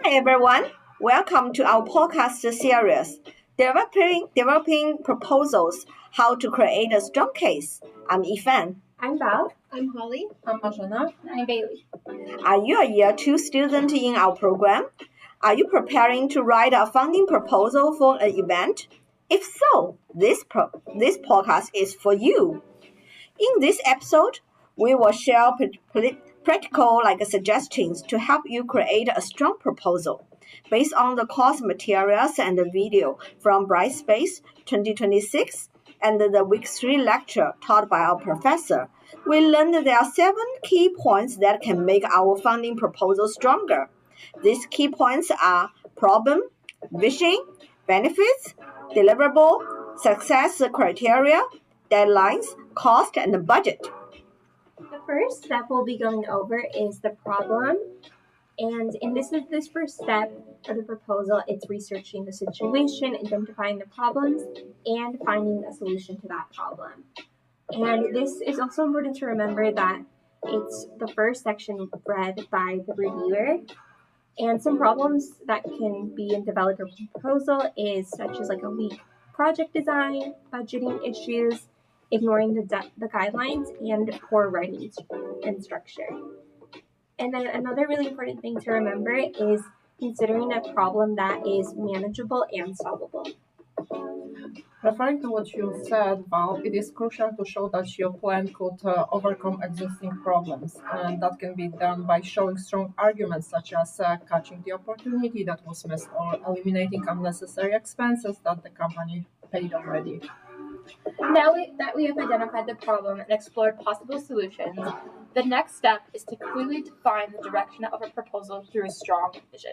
Hi everyone, welcome to our podcast series, Developing Proposals, How to Create a Strong Case. I'm Ifan. I'm Val. I'm Holly. I'm Marzena. I'm Bailey. Are you a year 2 student in our program? Are you preparing to write a funding proposal for an event? If so, this podcast is for you. In this episode, we will share practical suggestions to help you create a strong proposal. Based on the course materials and the video from Brightspace 2026 and the Week 3 lecture taught by our professor, we learned there are 7 key points that can make our funding proposal stronger. These key points are problem, vision, benefits, deliverable, success criteria, deadlines, cost, and budget. The first step we'll be going over is the problem. And in this first step of the proposal, it's researching the situation, identifying the problems, and finding a solution to that problem. And this is also important to remember that it's the first section read by the reviewer. And some problems that can be in developer proposal is such as a weak project design, budgeting issues, ignoring the guidelines, and poor writing and structure. And then another really important thing to remember is considering a problem that is manageable and solvable. Referring to what you said, Val, it is crucial to show that your plan could overcome existing problems. And that can be done by showing strong arguments such as catching the opportunity that was missed or eliminating unnecessary expenses that the company paid already. Now that we have identified the problem and explored possible solutions, the next step is to clearly define the direction of a proposal through a strong vision.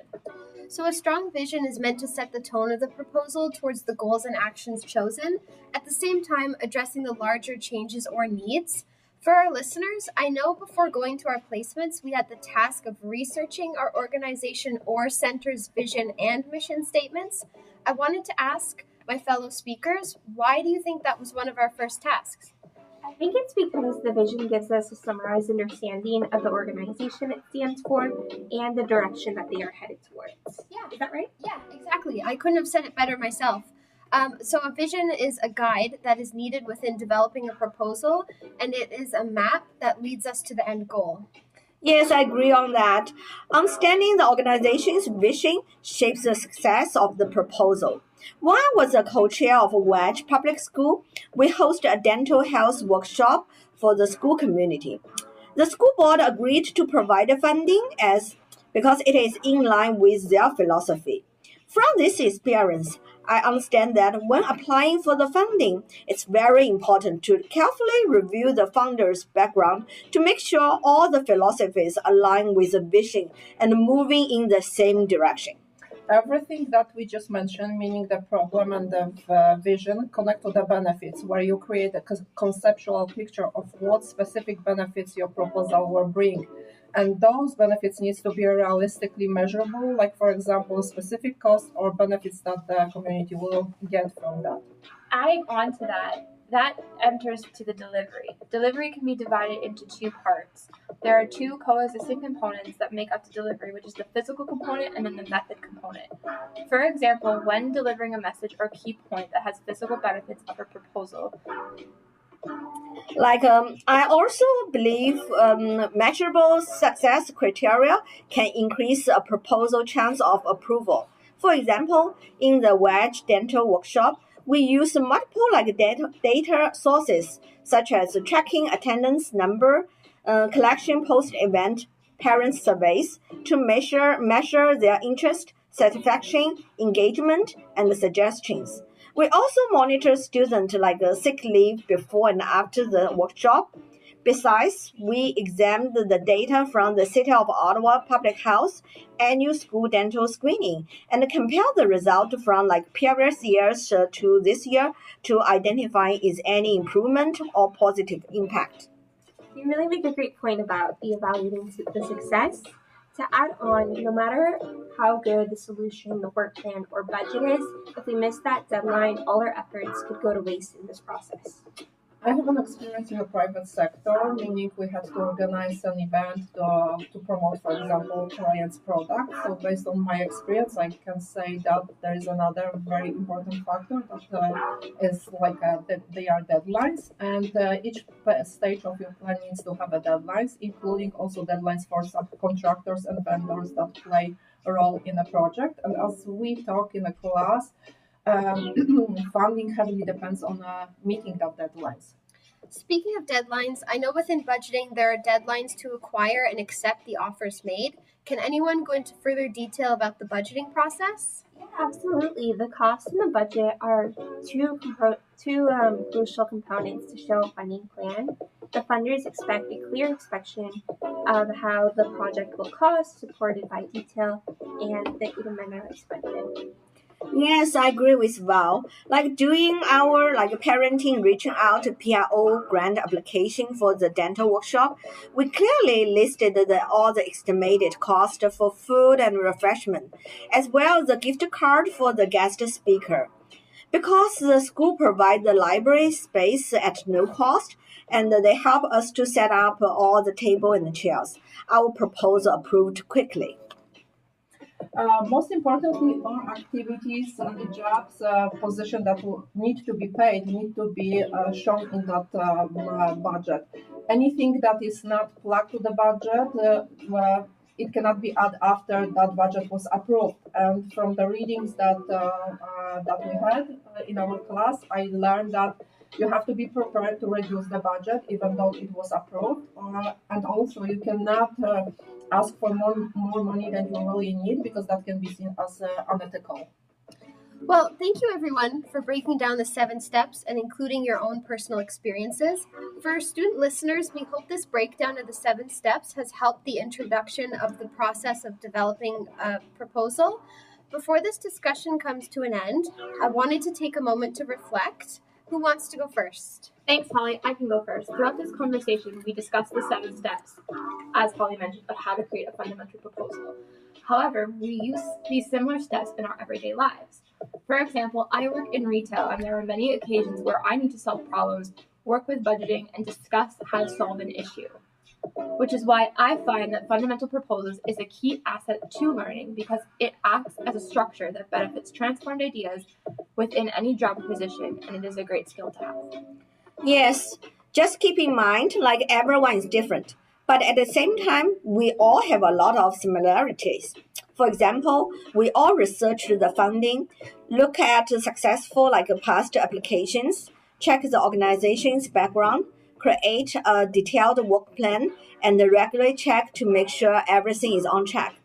So a strong vision is meant to set the tone of the proposal towards the goals and actions chosen, at the same time addressing the larger changes or needs. For our listeners, I know before going to our placements, we had the task of researching our organization or center's vision and mission statements. I wanted to ask my fellow speakers, why do you think that was one of our first tasks? I think it's because the vision gives us a summarized understanding of the organization it stands for and the direction that they are headed towards. Yeah. Is that right? Yeah, exactly. I couldn't have said it better myself. So a vision is a guide that is needed within developing a proposal, and it is a map that leads us to the end goal. Yes, I agree on that. Understanding the organization's vision shapes the success of the proposal. When I was a co-chair of Wedge Public School, we hosted a dental health workshop for the school community. The school board agreed to provide funding because it is in line with their philosophy. From this experience, I understand that when applying for the funding, it's very important to carefully review the funder's background to make sure all the philosophies align with the vision and moving in the same direction. Everything that we just mentioned, meaning the problem and the vision, connect to the benefits, where you create a conceptual picture of what specific benefits your proposal will bring. And those benefits need to be realistically measurable, like, for example, specific costs or benefits that the community will get from that. Adding on to that enters to the delivery. Delivery can be divided into 2 parts. There are 2 coexisting components that make up the delivery, which is the physical component and then the method component. For example, when delivering a message or key point that has physical benefits of a proposal, I also believe measurable success criteria can increase a proposal chance of approval. For example, in the Wedge Dental workshop, we use multiple data sources such as tracking attendance number, collection post-event parent surveys to measure their interest, satisfaction, engagement, and suggestions. We also monitor students sick leave before and after the workshop. Besides, we examined the data from the City of Ottawa Public Health annual school dental screening and compare the result from previous years to this year to identify is any improvement or positive impact. You really make a great point about the evaluating the success. To add on, no matter how good the solution, the work plan, or budget is, if we miss that deadline, all our efforts could go to waste in this process. I have an experience in the private sector, meaning we had to organize an event to promote, for example, client's product. So based on my experience, I can say that there is another very important factor that is like that they are deadlines, and each stage of your plan needs to have a deadlines, including also deadlines for subcontractors and vendors that play a role in a project. And as we talk in a class, funding heavily depends on meeting that deadlines. Speaking of deadlines, I know within budgeting there are deadlines to acquire and accept the offers made. Can anyone go into further detail about the budgeting process? Yeah, absolutely. The cost and the budget are two crucial components to show a funding plan. The funders expect a clear inspection of how the project will cost, supported by detail, and the item manner expected. Yes, I agree with Val. Like doing our parenting reaching out to PRO grant application for the dental workshop, we clearly listed all the estimated cost for food and refreshment, as well as the gift card for the guest speaker. Because the school provides the library space at no cost, and they help us to set up all the table and the chairs. Our proposal approved quickly. Most importantly, all activities and the jobs position that need to be paid need to be shown in that budget. Anything that is not plugged to the budget, it cannot be added after that budget was approved. And from the readings that we had in our class, I learned that you have to be prepared to reduce the budget even though it was approved, and also you cannot ask for more money than you really need, because that can be seen as unethical. Well, thank you everyone for breaking down the 7 steps and including your own personal experiences. For our student listeners, we hope this breakdown of the 7 steps has helped the introduction of the process of developing a proposal. Before this discussion comes to an end, I wanted to take a moment to reflect. Who wants to go first? Thanks, Holly. I can go first. Throughout this conversation, we discussed the 7 steps, as Holly mentioned, of how to create a fundamental proposal. However, we use these similar steps in our everyday lives. For example, I work in retail, and there are many occasions where I need to solve problems, work with budgeting, and discuss how to solve an issue. Which is why I find that fundamental proposals is a key asset to learning, because it acts as a structure that benefits transformed ideas within any job position, and it is a great skill to have. Yes, just keep in mind, everyone is different, but at the same time, we all have a lot of similarities. For example, we all research the funding, look at successful past applications, check the organization's background, create a detailed work plan, and regularly check to make sure everything is on track.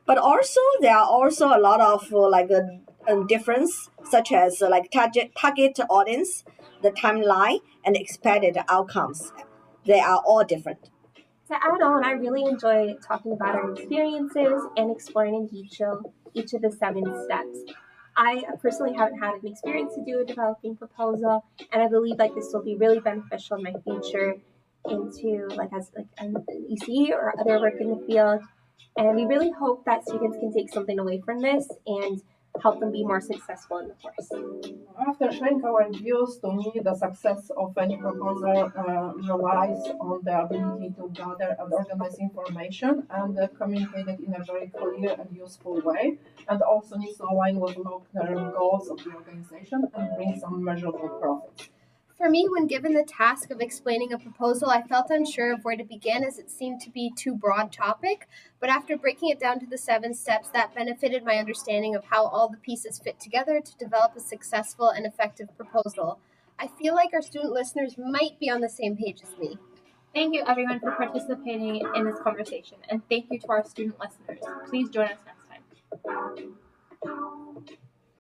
But also, there are also a lot of difference, such as target audience, the timeline, and expected outcomes. They are all different. To add on, I really enjoy talking about our experiences and exploring in detail each of the 7 steps. I personally haven't had an experience to do a developing proposal, and I believe this will be really beneficial in my future into as an EC or other work in the field. And we really hope that students can take something away from this and help them be more successful in the course. After sharing our views, to me, the success of any proposal relies on the ability to gather and organize information and communicate it in a very clear and useful way, and also needs to align with long-term goals of the organization and bring some measurable profits. For me, when given the task of explaining a proposal, I felt unsure of where to begin, as it seemed to be too broad topic. But after breaking it down to the 7 steps, that benefited my understanding of how all the pieces fit together to develop a successful and effective proposal. I feel like our student listeners might be on the same page as me. Thank you, everyone, for participating in this conversation, and thank you to our student listeners. Please join us next time.